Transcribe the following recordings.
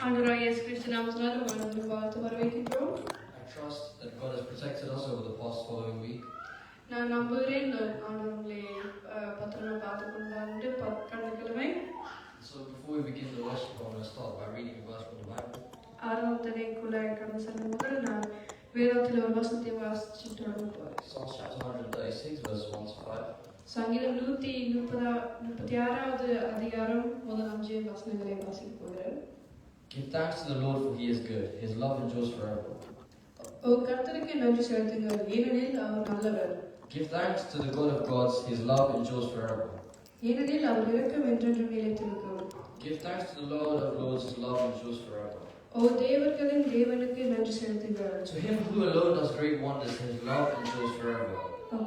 ஆண்டவராகிய இயேசு கிறிஸ்து நாமத்தினால உங்களை வாழ்த்து வரவேற்கிறோம். I trust that God has protected us over the past following week. நான் நம்புகிறேன் ஆண்டவர் உங்களை பத்திரமா பார்த்து கொண்டாண்டு கடந்த So before we begin the worship, I want to start by reading a verse from the Bible. ஆராதனைக்குள்ள கடந்து செல்லும் முதல் நான் வேதத்தில் ஒரு வசனத்தை வாசிச்சுட்டு வரப்போகிறேன். Psalms chapter 136, verse 1 to 5. சங்கீதம் 136வது அதிகாரம் முதல் 5 வசனங்களை வாசிக்க போகிறேன். Give thanks to the Lord, for He is good. His love endures forever. கர்த்தருக்கு நன்றி செலுத்துங்கள், ஏனெனில் அவர் நல்லவர். Give thanks to the God of gods. His love endures forever. ஏனெனில் அவர் இரக்கம் என்றென்றும் நிலைத்திருக்கும். Give thanks to the Lord of lords. His love endures forever. தேவர்களின் தேவனுக்கு நன்றி செலுத்துங்கள். To Him who alone does great wonders, His love endures forever.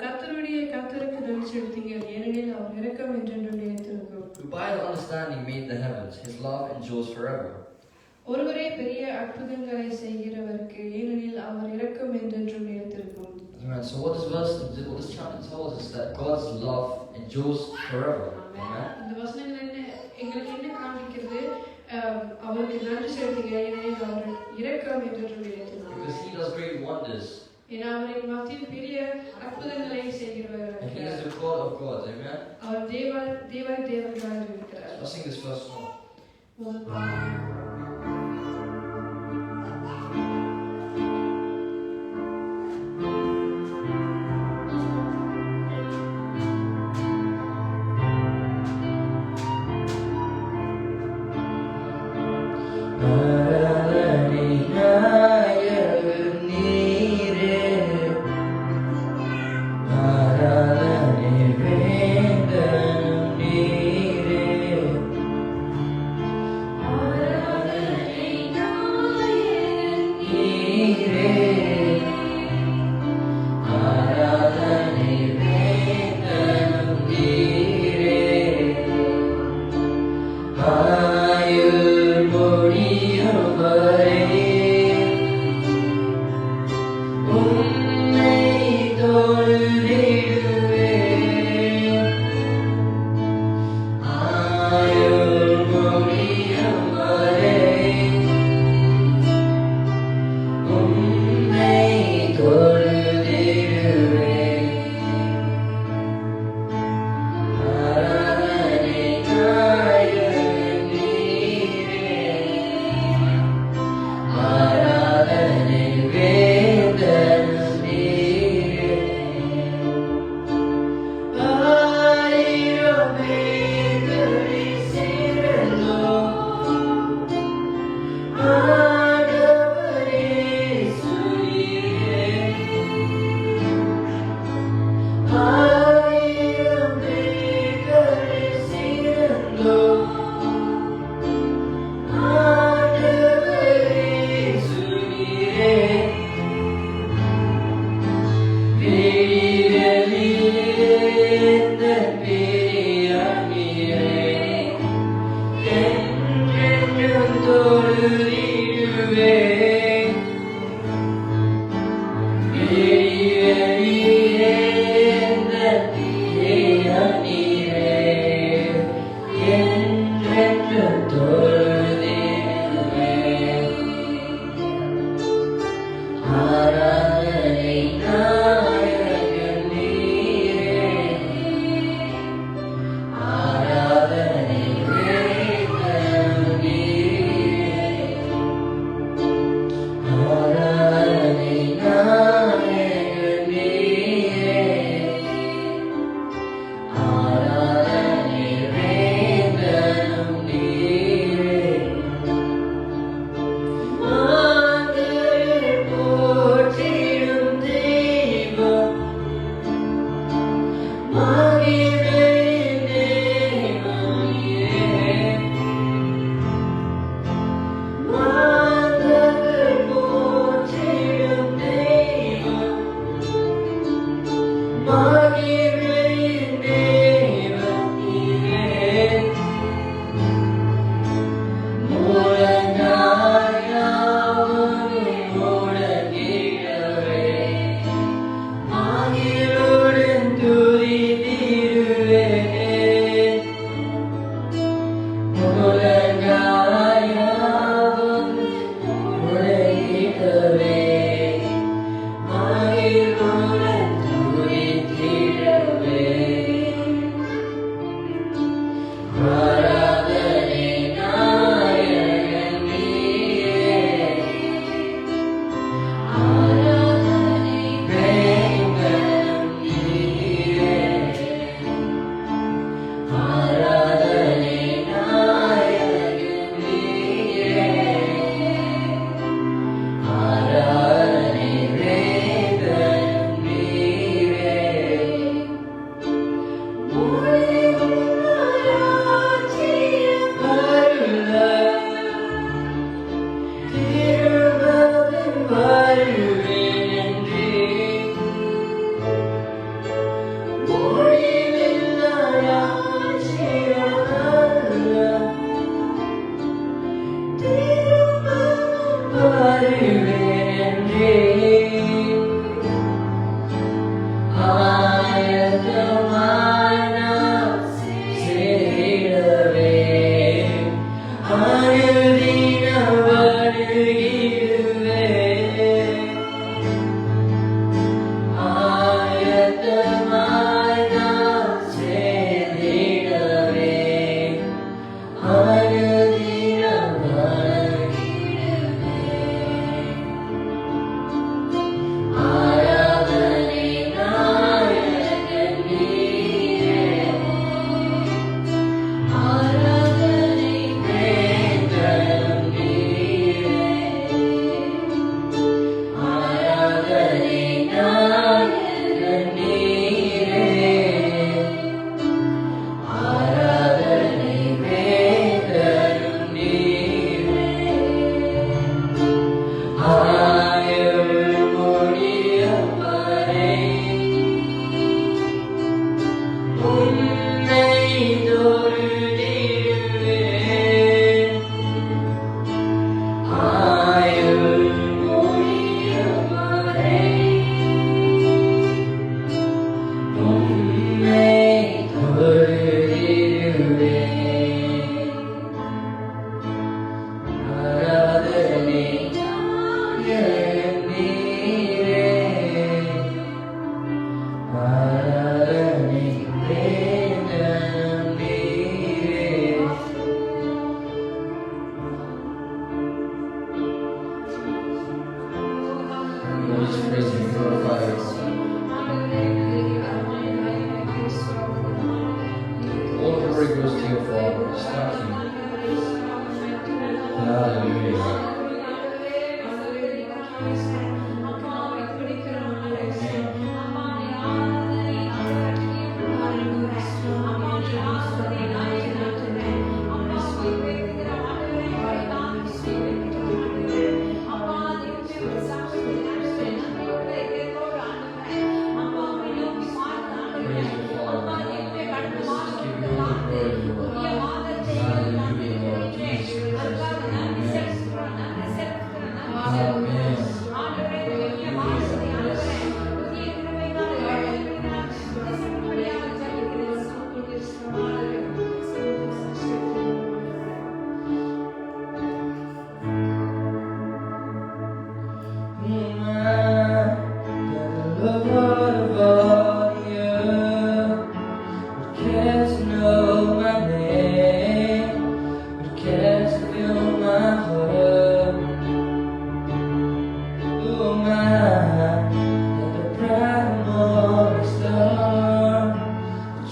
கர்த்தருக்கு நன்றி செலுத்துங்கள், ஏனெனில் அவர் இரக்கம் என்றென்றும் நிலைத்திருக்கும். Who by His understanding made the heavens, His love endures forever. ஒருவரே பெரிய அற்புதங்களை செய்கிறவருக்கு, ஏனெனில் அவர் இரக்கம் என்றென்றும் நிலைத்திருக்கும். Amen. So what this chapter tells us that God's love endures forever. Amen. இந்த வசனங்கள் எங்களுக்கு என்ன காண்பிக்கிறது? அவருக்கு நன்றி செலுத்துங்க, ஏனெனில் அவர் இரக்கம் என்றென்றும் நிலைத்திருக்கும். Because He does great wonders. ஏன்னா அவரின் மத்தியில் பெரிய அற்புதங்களை செய்கிறவர். And He is the God of gods. Amen. அவர் தேவனாக இருக்கிறார். Let's sing this first song.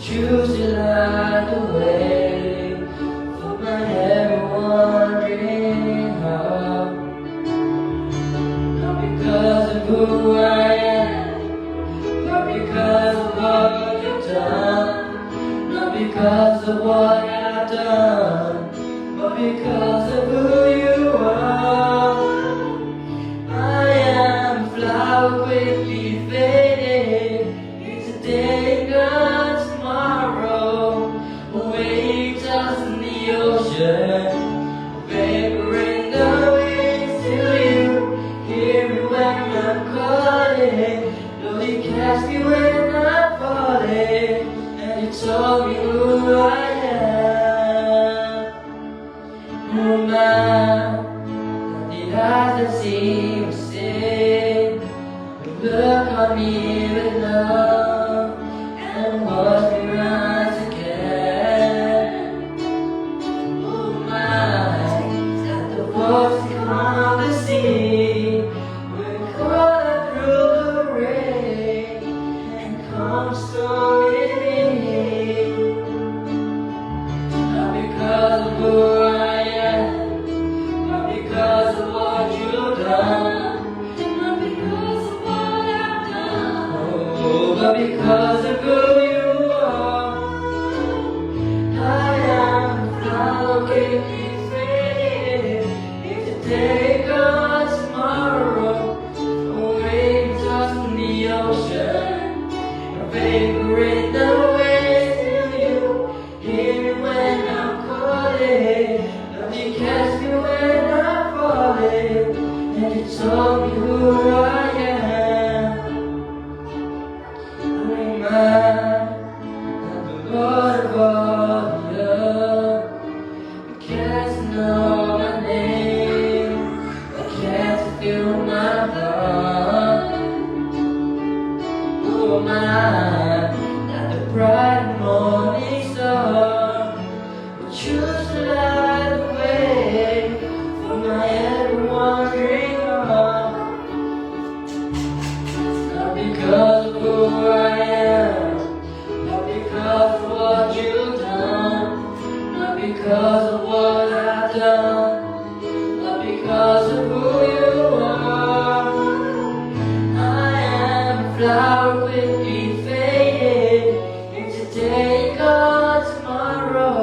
Choose to light the way for my ever wandering heart. Not because of who I am, not because of what you've done, not because of what I've done, but because of who you are. I am a flower quickly fading, it's a day gone tomorrow, a wave tossed in the ocean, a vapor in the winds till you hear me when I'm calling. Know you catch me when I'm falling, and you told me who I am. Who am I? The eyes that see me sin, look on me with love and watch me rise again. Who am I that the voice come on the sea when caught through the rain and come storming in? Not because of who I am, not because of what you've done, not because of what I've done, oh, but because of who you are. I am a flower quickly fading, if today gone tomorrow, a wave tossed in the ocean, a vapor in the wind till you hear me when I'm calling. Love you catch me when I'm falling, and you told me who I am. Who am I? I'm the Lord of all the earth. You can't know my name, you can't feel my heart. Who am I? Not the bright morning star, but choose to light the way for my ever wandering heart. Not because of who I am, not because of what you've done, not because of what I've done, not because of who you are. I am a flower quickly fading, it's a day gone tomorrow,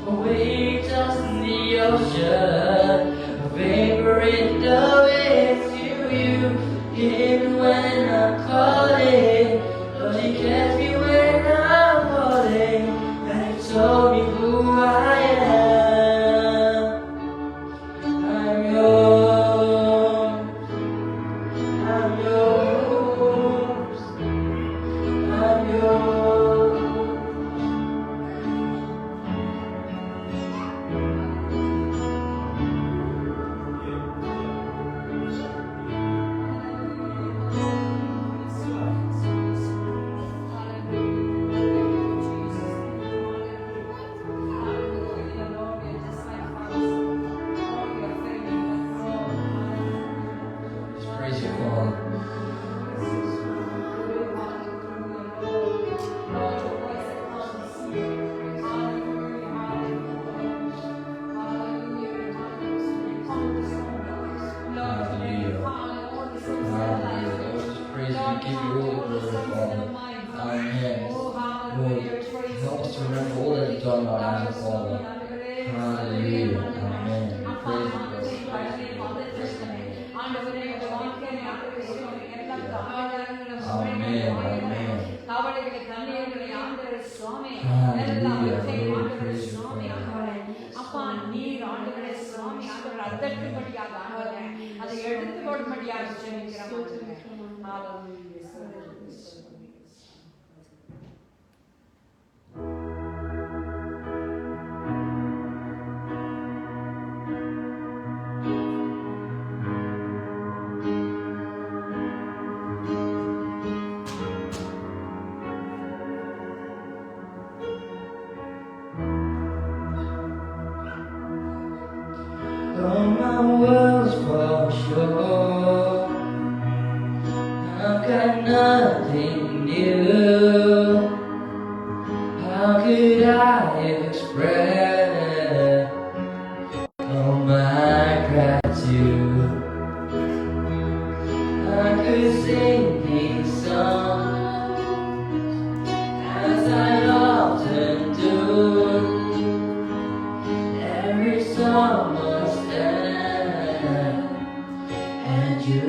a wave tossed in the ocean, a vapor in the wind till you hear me when I'm calling. Lord, you catch me when I'm falling, and you told me who I am. I'm yours, I'm yours, I'm yours. Swami Hallelujah. எல்லாவற்றையும் Glory, ஆண்டவரே praise you, சுவாமி ஆண்டவரே அப்பா நீர் ஆண்டவரே சுவாமி ஆண்டவரே அதட்டும்படியாக ஆண்டவரே அதை எடுத்து போடும்படியாக ஜெபிக்கிறோம் ஆண்டவரே. ஹalleluya ஸ்தோத்திரம். Though my worlds fall short, I've got nothing new. How could I express all my gratitude? I could sing these songs as I often do. Every song must end, and you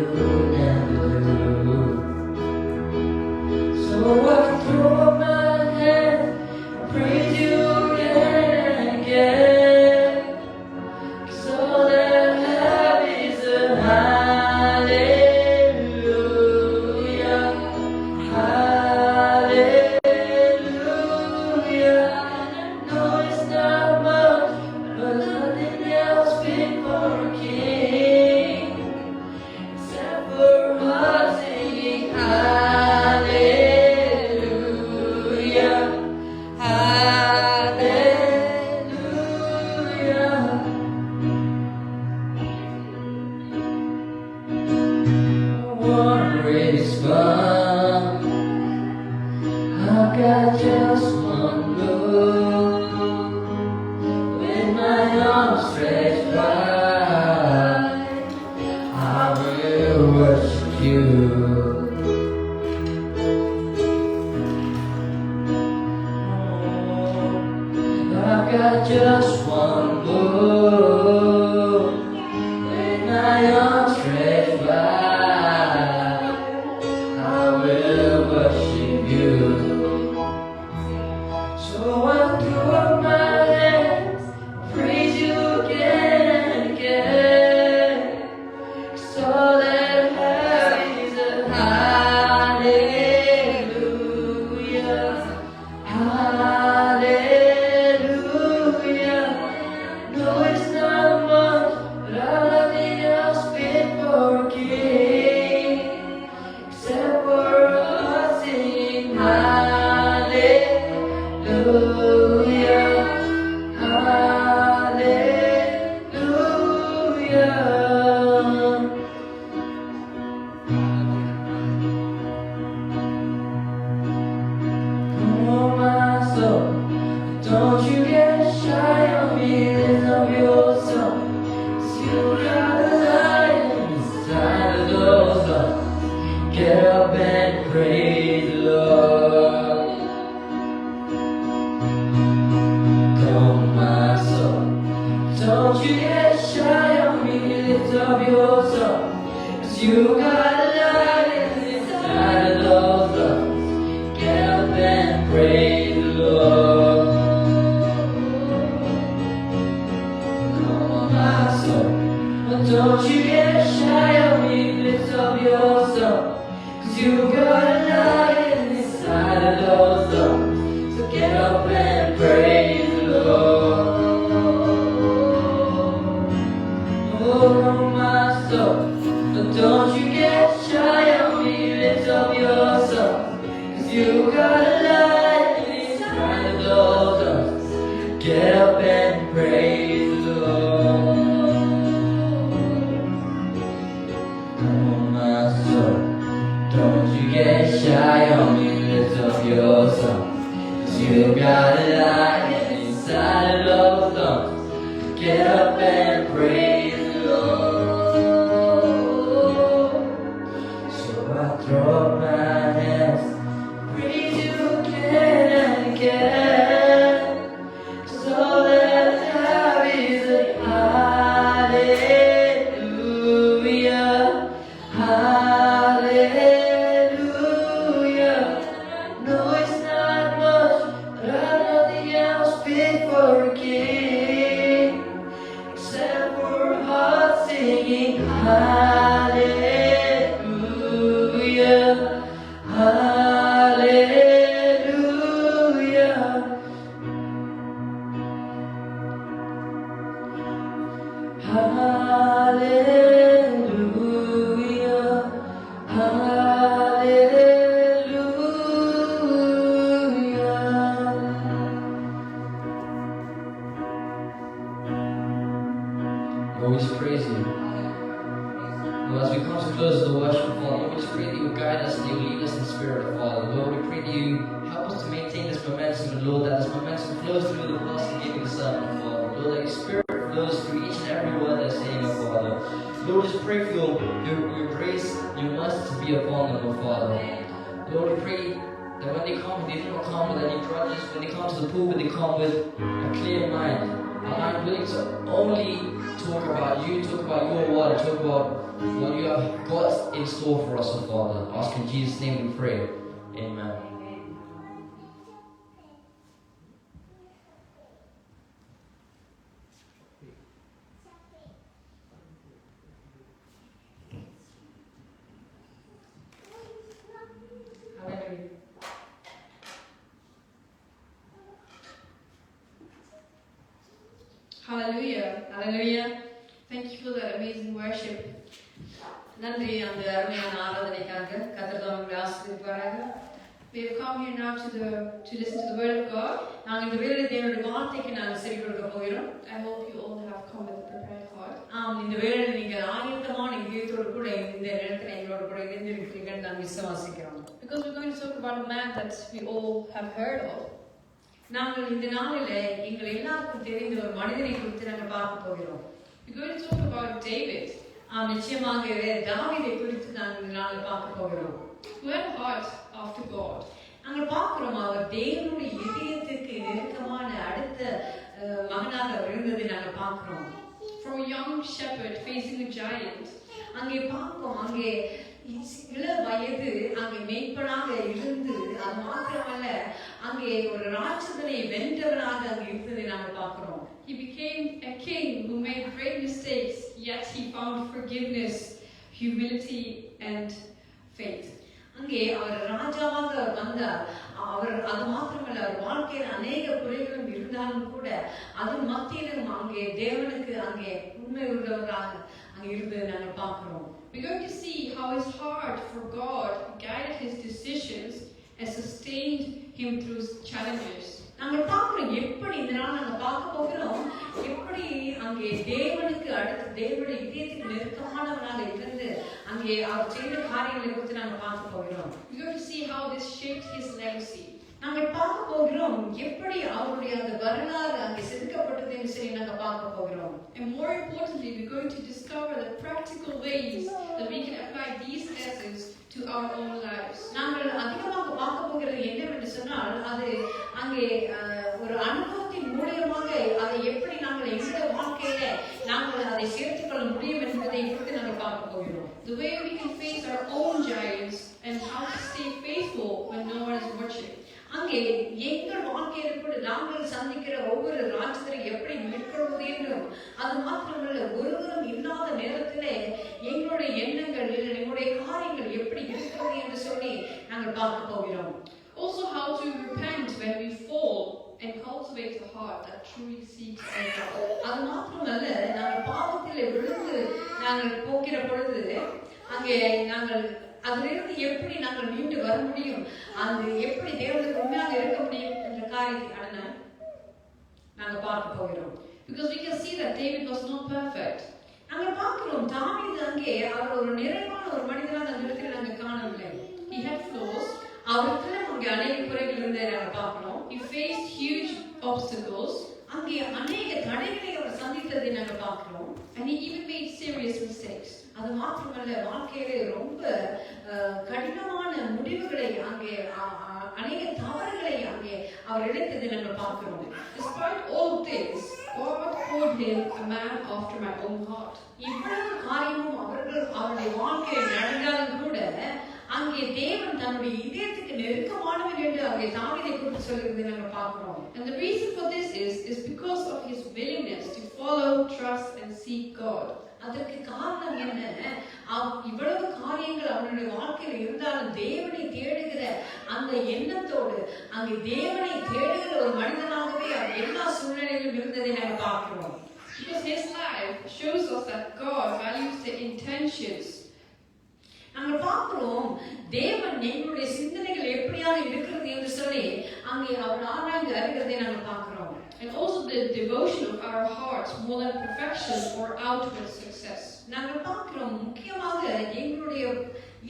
never do. So I throw up my hands, praise you again and again. 'Cause all that I have is a hallelujah, hallelujah. No, it's not much, but nothing else fit for a king, except for us singing hallelujah, hallelujah. One race fun, I've got just one look. With my arms stretched wide, I will worship you. I've got just one look. With my arms stretched wide, I will worship you. So I throw up my hands, praise you again and again. 'Cause all that I have is a hallelujah, hallelujah. No, it's not much, but I've nothing else fit for a king, except for us singing hallelujah, hallelujah. Come on, my soul, don't you get shy on me, lift up your song. 'Cause you got a lion inside of those lungs. Get up and praise the Lord. Come on, my soul, don't you get shy on me, lift up your song. 'Cause you got a lion inside of those lungs. Get up and praise the Lord. Come on, my soul, but don't you get shy on me, lift up your song. 'Cause you got a lion inside of those lungs. So get up and praise the Lord. Oh, come on, my soul, but don't you get shy on me, lift up your song. 'Cause you got a lion inside of those lungs. Get up and praise the Lord. Come on, my soul, don't you get shy on me, lift up your song. 'Cause you got a lion inside of those lungs. Get up and praise the Lord. So I throw up my hands, praise you again and again. 'Cause all that I have is a hallelujah, hallelujah. No, it's not much, but Hallelujah, hallelujah. Lord, we just praise you. Lord, as we come to close the worship, Father, Lord, we just pray that you guide us and you lead us in spirit, Father. Lord, we pray that you help us to maintain this momentum, and Lord, that this momentum flows through the person giving sermon, Father. Lord, that your spirit flows through each and every word they're saying, oh Father. Lord, we just pray for your grace, your mercy to be upon them, oh Father. Lord, we pray that when they come, they do not come with any grudges. When they come to the pulpit, they come with a clear mind. A mind willing to only talk about you, talk about your word, talk about what you have got in store for us, oh Father. Ask in Jesus' name we pray. Amen. Hallelujah. Hallelujah. Thank you for that amazing worship. நன்றி அந்த அருமையான ஆராதனைக்காக. கர்த்தர் உங்களை ஆசீர்வதிப்பாராக. We have come here now to listen to the word of God. நாங்கள் இந்த வேளையிலே தேவனுடைய வார்த்தைக்கு நாங்கள் செவி கொடுக்க போகிறோம். I hope you all have come with a prepared heart. இந்த வேளையிலே நீங்கள் ஆயத்தமான இதயத்தோடு கூட இந்த நேரத்தில் எங்களோடு கூட இணைந்திருக்கிறீர்கள் நான் விசுவாசிக்கிறோம். Because we're going to talk about a man that we all have heard of. நாங்கள் இந்த நாளிலே எங்கள் எல்லாருக்கும் தெரிந்த ஒரு மனிதனை குறித்து நாங்கள் பார்க்க போகிறோம். We're going to talk about David. நிச்சயமாகவே தாவீதை குறித்து நாங்கள் இந்த நாளில் பார்க்க போகிறோம். Who had a heart after God. நாங்கள் பார்க்கிறோம் அவர் தேவனுடைய இதயத்துக்கு நெருக்கமான அடுத்த மகனாக இருந்ததை நாங்கள் பார்க்கிறோம். From a young shepherd facing a giant. அங்கே பார்ப்போம் அங்கே இள வயது அங்கே மேய்ப்பனாக இருந்து அது மாத்திரமல்ல அங்கே ஒரு ராட்சதனை வென்றவனாக அங்கே இருந்ததை நாங்கள் பார்க்கிறோம். He became a king who made great mistakes, yet he found forgiveness, humility and faith. அங்கே அவர் ராஜாவாக வந்தார். அவர் அது மாத்திரமல்ல அவர் வாழ்க்கையில் அநேக குறைகளும் இருந்தாலும் கூட அதன் மத்தியிலும் அங்கே தேவனுக்கு அங்கே உண்மை உள்ளவராக அங்கே இருந்ததை நாங்கள் பார்க்கிறோம். We're going to see how his heart for God guided his decisions and sustained him through challenges. நாங்கள் பார்க்கிறோம் எப்படி இந்த நாள் நாங்கள் பார்க்க போகிறோம் எப்படி அங்கே தேவனுக்கு அடுத்து தேவனுடைய இதயத்துக்கு நெருக்கமானவனாக இருந்து அங்கே அவர் செய்த காரியங்களை குறித்து நாங்கள் பார்க்க போகிறோம். We're going to see how this shaped his legacy. நாங்கள் பார்க்க போகிறோம் எப்படி அவருடைய அந்த வரலாறு அங்கே செதுக்கப்பட்டது என்று சொல்லி நாங்கள் பார்க்க போகிறோம். And more importantly, we're going to discover the practical ways that we can apply these lessons to our own lives. நாங்கள் அதிகமாக பார்க்க போகிறது என்னவென்று சொன்னால் அது அங்கே ஒரு அனுபவத்தின் மூலமாக அதை எப்படி நாங்கள் எந்த வாழ்க்கையில நாங்கள் அதை சேர்த்துக்கொள்ள முடியும் என்பதை குறித்து நாங்கள் பார்க்க போகிறோம். The way we can face our own giants and how to stay faithful when no one is watching. அங்கே எங்கள் வாழ்க்கையில் கூட நாங்கள் சந்திக்கிற ஒவ்வொரு ராஜ்யத்தை எப்படி மேற்கொள்வது என்றும் அது மாத்திரமல்ல ஒருவரும் இல்லாத நேரத்திலே எங்களுடைய எண்ணங்கள் எங்களுடைய காரியங்கள் எப்படி இருக்கிறது என்று சொல்லி நாங்கள் பார்க்க போகிறோம். Also how to repent when we fall and cultivate a heart that truly seeks God. அது மாத்திரமல்ல நாங்கள் பாவத்திலே விழுந்து நாங்கள் போகிற பொழுது அங்கே நாங்கள் அதிலிருந்து எப்படி நாங்கள் மீண்டு வர முடியும் அது எப்படி தேவனுக்கு உண்மையாக இருக்க முடியும் என்ற காரியத்தை நாங்கள் பார்க்க போகிறோம். Because we can see that David was not perfect. நாங்கள் பார்க்கிறோம் தாவீது அங்கே அவர் ஒரு நிறைவான ஒரு மனிதனாக அந்த இடத்தில் நாங்கள் காணவில்லை. He had flaws. அவருக்கு அங்கே அநேக குறைகள் இருந்ததை நாங்கள் பார்க்கிறோம். He faced huge obstacles. அங்கே அநேக தடைகளை அவர் சந்தித்ததை நாங்கள் பார்க்கிறோம். And he even made serious mistakes. அது மாத்திரமல்ல வாழ்க்கையிலே ரொம்ப கடினமான முடிவுகளை அங்கே அநேக தவறுகளை அங்கே அவர் இழைத்ததை நாங்கள் பார்க்கிறோம். Despite all this, God called him a man after my own heart. இவ்வளவு காரியமும் அவருடைய வாழ்க்கையில் நடந்தாலும் கூட அங்கே தேவன் தன்னுடைய இதயத்துக்கு நெருக்கமானவர் என்று அங்கே தாவீதை குறித்து சொல்லுகிறதை நாங்கள் பார்க்கிறோம். And the reason for this is because of his willingness to follow, trust and seek God. அதற்கு காரணம் என்ன? இவ்வளவு காரியங்கள் அவனுடைய வாழ்க்கையில் இருந்தாலும் தேவனை தேடுகிற அந்த எண்ணத்தோடு அங்கே தேவனை தேடுகிற ஒரு மனிதனாகவே அவர் எல்லா சூழ்நிலையிலும் இருந்ததை நாங்கள் பார்க்கிறோம். He Because his life shows us that God values the intentions. நாங்கள் பார்க்கிறோம் தேவன் எங்களுடைய சிந்தனைகள் எப்படியாக இருக்கிறது என்று சொல்லி அங்கே அவர் ஆராய்ந்து அறிகிறதை நாங்கள் பார்க்கிறோம். And also the devotion of our hearts more than perfection or outward success. நாங்கள் பார்க்கிறோம் முக்கியமாக எங்களுடைய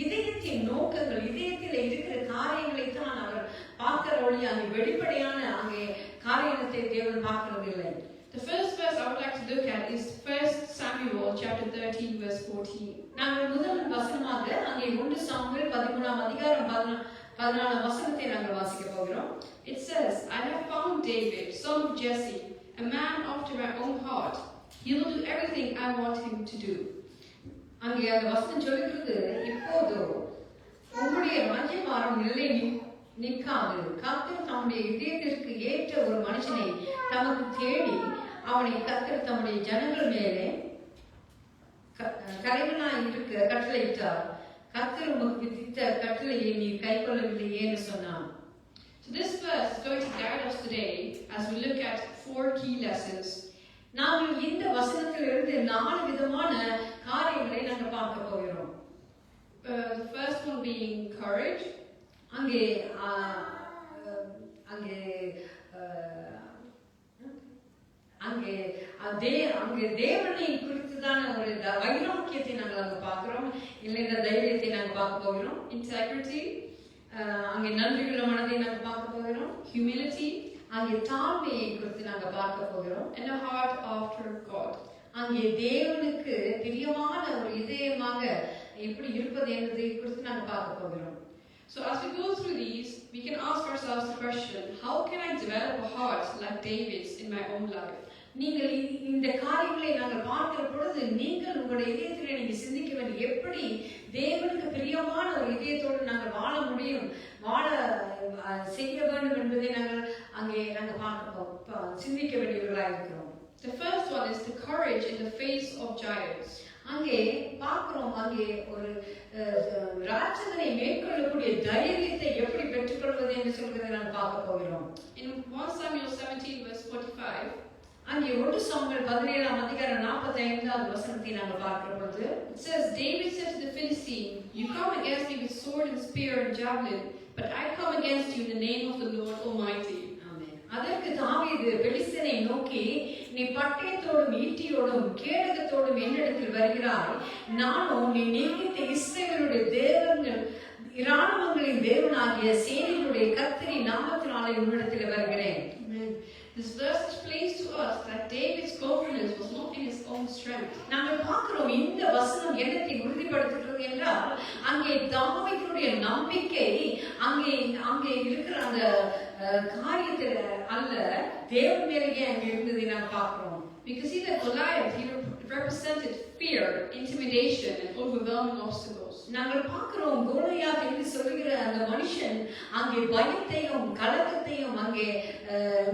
இதயத்தின் நோக்கங்கள், இதயத்தில் இருக்கிற காரியங்களை தான் அவர் பார்க்கிற ஒளி அங்கே வெளிப்படையான அங்கே காரியத்தை தேவன் பார்க்கிறதில்லை. The first verse I would like to look at is 1 Samuel chapter 13 verse 14. நாங்கள் முதல் வசனமாக அங்கே 1 சாமுவேல் 13ஆம் அதிகாரம் 14ஆம் வசனத்தை நாங்கள் வாசிக்க போகிறோம். It says, I have found David, son of Jesse, a man after my own heart. He will do everything I want him to do. அங்கே அந்த வசனம் சொல்லுகிறது, இப்போது உங்களுடைய ராஜ்யபாரம் நிலை நிற்காது. கர்த்தர் தம்முடைய இதயத்திற்கு ஏற்ற ஒரு மனுஷனை தமக்கு தேடி அவனை கர்த்தர் தம்முடைய ஜனங்கள் மேலே கலைவனாய் இருக்க கட்டளையிட்டார். கர்த்தர் உமக்கு விதித்த கட்டளையை நீ கைக்கொள்ளவில்லையே என்று சொன்னான். So this verse is going to guide us today as we look at 4 key lessons. நாங்கள் இந்த வசனத்திலிருந்து 4 விதமான காரியங்களை நாங்கள் பார்க்க போகிறோம். The first one being courage. அங்கே அங்கே அங்கே அங்கே தேவனை குறித்துதான ஒரு வைராக்கியத்தை நாங்கள் அங்கே பார்க்கிறோம். இல்லைன்ற தைரியத்தை நாங்கள் பார்க்க போகிறோம். Integrity. அங்கே நன்றியுள்ள மனதை நாங்கள் பார்க்க போகிறோம். Humility. அங்கே தாழ்மையை குறித்து நாங்கள் பார்க்க போகிறோம். And a heart after God. அங்கே தேவனுக்கு பிரியமான ஒரு இதயமாக எப்படி இருப்பது என்பதை குறித்து நாங்கள் பார்க்க போகிறோம். So as we go through these, we can ask ourselves the question, how can I develop a heart like David's in my own life? நீங்கள் இந்த காரியங்களை நாங்கள் பார்க்கிற பொழுது நீங்கள் உங்களுடைய இதயத்திலே நீங்கள் சிந்திக்க வேண்டிய எப்படி தேவனுக்கு பிரியமான ஒரு இதயத்தோடு நாங்கள் வாழ முடியும், வாழ செய்ய வேண்டும் என்பதை நாங்கள் அங்கே நாங்கள் சிந்திக்க வேண்டியவர்களாக இருக்கிறோம். The first one is the courage in the face of giants. அங்கே பார்க்கிறோம், அங்கே ஒரு ராட்சதனை மேற்கொள்ளக்கூடிய தைரியத்தை எப்படி பெற்றுக்கொள்வது என்று சொல்வதை நாங்கள் பார்க்க போகிறோம். In 1 Samuel 17 verse 45, அங்கே 1 சாமுவேல் 17ஆம் அதிகாரம் 45வது வசனத்தை நாங்கள் பார்க்கிற பொழுது, it says, David said to the Philistine, you come against me with sword and spear and javelin, but I come against you in the name of the Lord Almighty. அதற்கு தாவீது பெலிஸ்தனை நோக்கி, நீ பட்டயத்தோடும் ஈட்டியோடும் கேடகத்தோடும் என்னிடத்தில் வருகிறாய், நானும் நீ நியமித்த இஸ்ரவேலுடைய தேவன்கள் இராணுவங்களின் தேவனாகிய சேனைகளுடைய கர்த்தரின் நாமத்தினாலே உன்னிடத்தில் வருகிறேன். This verse explains to us that David's confidence was not in his own strength. நாங்கள் பார்க்கிறோம் இந்த வசனம் என்னத்தை உறுதிப்படுத்துகிறது என்றால், அங்கே தாவீதுடைய நம்பிக்கை அங்கே இருக்கிற அந்த காரியத்தில் அல்ல, தேவன் மேலேயே அங்கே இருந்ததை நாம் பார்க்கிறோம். Because see that Goliath, he represented fear, intimidation, and overwhelming obstacles. நாங்கள் பார்க்கிறோம் கோலியாத் என்று சொல்லுகிற அந்த மனுஷன் அங்கே பயத்தையும் கலக்கத்தையும் அங்கே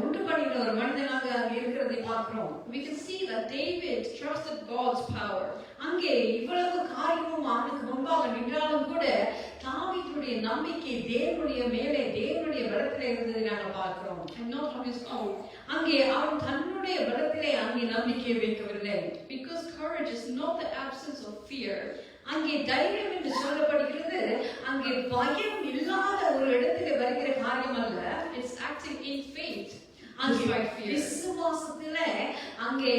உண்டு பண்ணின ஒரு மனிதனாக அங்கே இருக்கிறதை பார்க்கிறோம். We can see that David trusted God's power. அங்கே இவ்வளவு காரியமும் அவனுக்கு முன்பாக நின்றாலும் கூட தாவீதுடைய நம்பிக்கை தேவனுடைய மேலே தேவனுடைய பலத்திலே இருந்ததை நாங்கள் பார்க்கிறோம். And not on his own. அங்கே அவன் தன்னுடைய பலத்திலே அங்கே நம்பிக்கை வைக்கவில்லை. Because courage is not the absence of fear. அங்கே தைரியம் என்று சொல்லப்படுகிறது அங்கே பயம் இல்லாத ஒரு இடத்திலே வருகிற காரியம் அல்ல. It's acting in faith. அங்கே விசுவாசத்தில அங்கே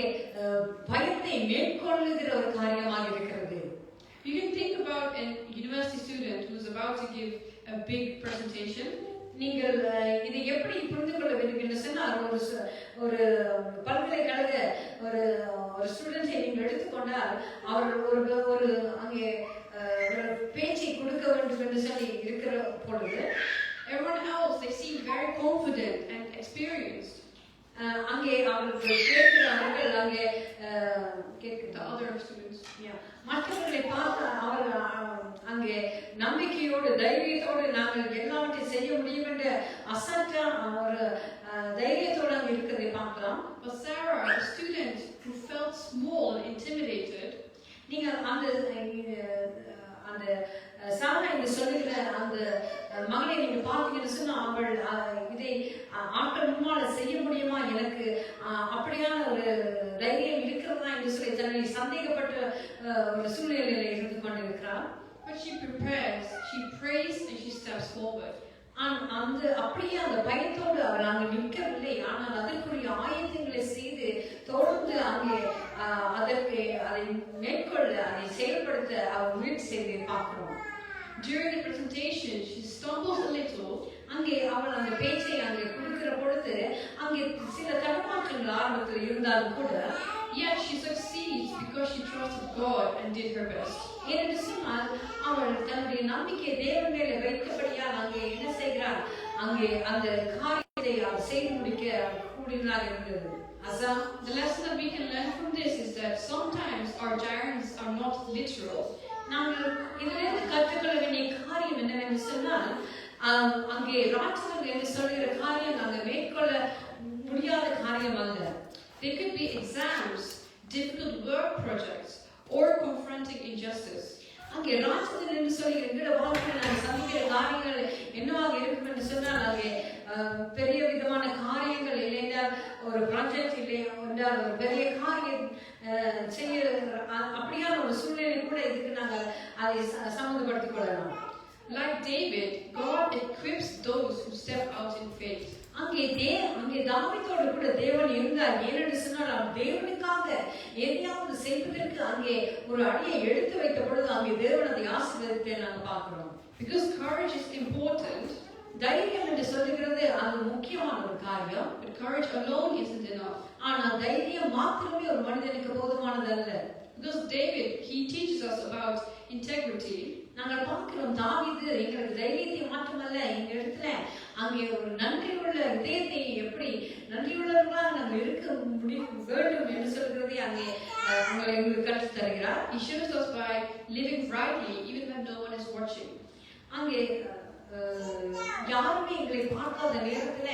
பயத்தை மேற்கொள்ளுகிற ஒரு காரியமாக இருக்கிறது. You can think about a university student who's about to give a big presentation. நீங்கள் இதை எப்படி புரிந்து கொள்ள வேண்டும் என்று சொன்னால், ஒரு பல்கலைக்கழக ஒரு ஸ்டூடெண்ட்ஸை நீங்கள் எடுத்துக்கொண்டால் அவர் ஒரு அங்கே ஒரு பேச்சை கொடுக்க வேண்டும் என்று சொல்லி இருக்கிற பொழுது, Everyone else, they seem very confident and experienced. அங்கே அவர்கள் கேட்கிறார்கள், அங்கே The other students. மற்றவர்களை பார்த்து அவர்கள் அங்கே நம்பிக்கையோடு தைரியத்தோடு நாங்கள் எல்லாவற்றையும் செய்ய முடியும் என்ற அசட்டா ஒரு தைரியத்தோடு அங்கே இருக்கிறதை பார்க்கலாம். But Sarah, a student who felt small and intimidated, நீங்கள் அந்த சாரா என்று சொல்லுகிற அந்த மகளை நீங்க பார்த்தீங்கன்னு சொன்னா, அவள் இதை ஆட்கள் முன்னால செய்ய முடியுமா, எனக்கு அப்படியான ஒரு தைரியம் என்று சொல்லி தன்னை சந்தேகப்பட்ட ஒரு சூழ்நிலையில இருந்து கொண்டிருக்கிறார். But she prepares, she prays, and she steps forward. அந்த அப்படியே அந்த பயத்தோடு அவள் அங்கு நிற்கவில்லை. ஆனால் அதற்குரிய ஆயத்தங்களை செய்து தொடர்ந்து அங்கே அதற்கு அதை மேற்கொள்ள அதை செயல்படுத்த அவள் முயற்சி செய்து பார்க்கிறோம். During the presentation, she stumbles a little. அங்கே அவள் அந்த பேச்சை அங்கே கொடுக்கிற பொழுது அங்கே சில தடுமாற்றங்கள் ஆரம்பத்தில் இருந்தாலும் கூட Yet she succeeds because she trusted God and did her best. ஏனென்று சொன்னால் அவள் தன்னுடைய நம்பிக்கை தேவன் மேலே வைத்தபடியால் அங்கே என்ன செய்கிறாள், அங்கே அந்த காரியத்தை அவள் செய்து முடிக்க கூடியதாக இருந்தது. The lesson that we can learn from this is that sometimes our giants are not literal. நாங்கள் இதிலிருந்து கற்றுக்கொள்ள வேண்டிய காரியம் என்னவென்று சொன்னால், அங்கே ராட்சதங்கள் என்று சொல்கிற காரியம் அங்கே மேற்கொள்ள முடியாத காரியம் அல்ல. They could be exams, difficult work projects, or confronting injustice. அங்கே ராட்சதன் என்று சொல்கிற வாழ்க்கையில் நாங்கள் சந்திக்கிற காரியங்கள் என்னவாக இருக்கும் என்று சொன்னால், அங்கே பெரிய விதமான காரியங்கள் இல்லைன்றால் ஒரு ப்ராஜெக்ட் இல்லை என்றால் ஒரு பெரிய காரியம் செய்ய அப்படியான ஒரு சூழ்நிலை கூட இதுக்கு நாங்கள் அதை சம்மந்தப்படுத்திக் கொள்ளலாம். Like David, God equips those who step out in faith. அங்கே தாவீதோடு கூட தேவன் இருந்தார். ஏனென்று சொன்னால் தேவனுக்காக எதையாவது செய்வதற்கு அங்கே ஒரு அடியை எடுத்து வைத்த பொழுது அங்கே தேவன் அதை ஆசீர்வதித்ததை நாங்கள் பார்க்கிறோம். Because courage is important, தைரியம் என்று சொல்லுகிறது அது முக்கியமான ஒரு காரியம். but courage alone isn't enough. ஆனால் தைரியம் மாத்திரமே ஒரு மனிதனுக்கு போதுமானது அல்ல. Because David, he teaches us about integrity. நாங்கள் பார்க்கிறோம் தாவீது எங்களுக்கு தைரியத்தை மாற்றமல்ல, இந்த இடத்துல அங்கே ஒரு நன்றியுள்ள இதயத்தை எப்படி நன்றியுள்ளவர்களாக நாங்கள் இருக்க வேண்டும் என்று சொல்கிறதை அங்கே எங்களுக்கு கற்றுத் தருகிறார். He shows us by living rightly even when no one is watching. அங்கே யாருமே எங்களை பார்க்காத நேரத்துல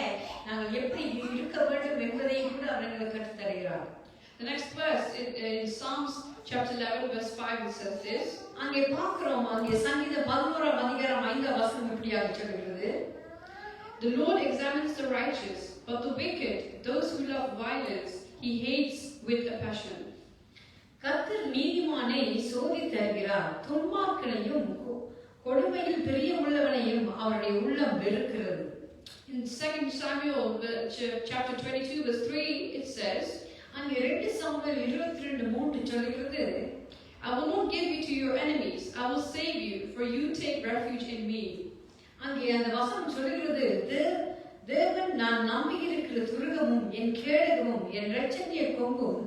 நாங்கள் எப்படி இருக்க வேண்டும் என்பதையும் கூட அவர் எங்களுக்கு கற்றுத் தருகிறார். The next verse in Psalms chapter 11 verse 5 it says this. அங்கே பார்க்கிறோம், அங்கே சங்கீதம் 11ஆம் அதிகாரம் 5ஆம் வசனம் இப்படியாக சொல்கிறது. The Lord examines the righteous, but the wicked, those who love violence, he hates with a passion. கர்த்தர் நீதிமானை சோதித்தருகிறார், துன்மார்க்கனையும் கொடுமையில் பிரியமுள்ளவனையும் அவருடைய உள்ளம் வெறுக்கிறது. In 2 Samuel chapter 22 verse 3 it says, அங்கே 2 சாமுவேல் 22:3 சொல்கிறது, I will not give you to your enemies, I will save you, for you take refuge in me. அங்கே அந்த வசனம் சொல்கிறது, தேவன் நான் நம்பியிருக்கிற துருகமும் என் கேடகமும் என் இரட்சணிய கொம்பும்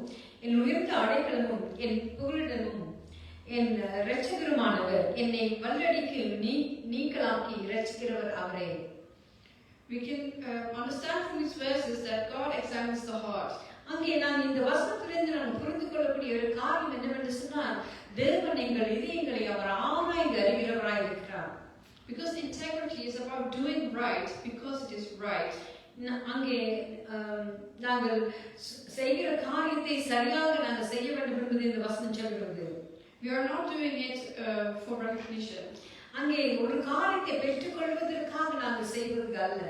என் உயர்ந்த அடைக்கலமும் என் புகலிடமும் என் இரட்சகருமானவர், என்னை வல்லடிக்கு நீங்களாக்கி இரட்சிக்கிறவர் அவரே. We can understand from these verses that God examines the heart. அங்கே நான் இந்த வசனத்திலிருந்து நான் புரிந்து கொள்ளக்கூடிய ஒரு காரியம் என்னவென்று சொன்னால், தேவன் எங்கள் இதயங்களை அவர் ஆராய்ந்து அறிகிறவராய் இருக்கிறார். Because integrity is about doing right because it is right. அங்கே நாங்கள் செய்கிற காரியத்தை சரியாக நாங்கள் செய்ய வேண்டும் என்பது இந்த வசனம் சொல்கிறது. We are not doing it for recognition. அங்கே ஒரு காரியத்தை பெற்றுக்கொள்வதற்காக நாங்கள் செய்வது அல்ல.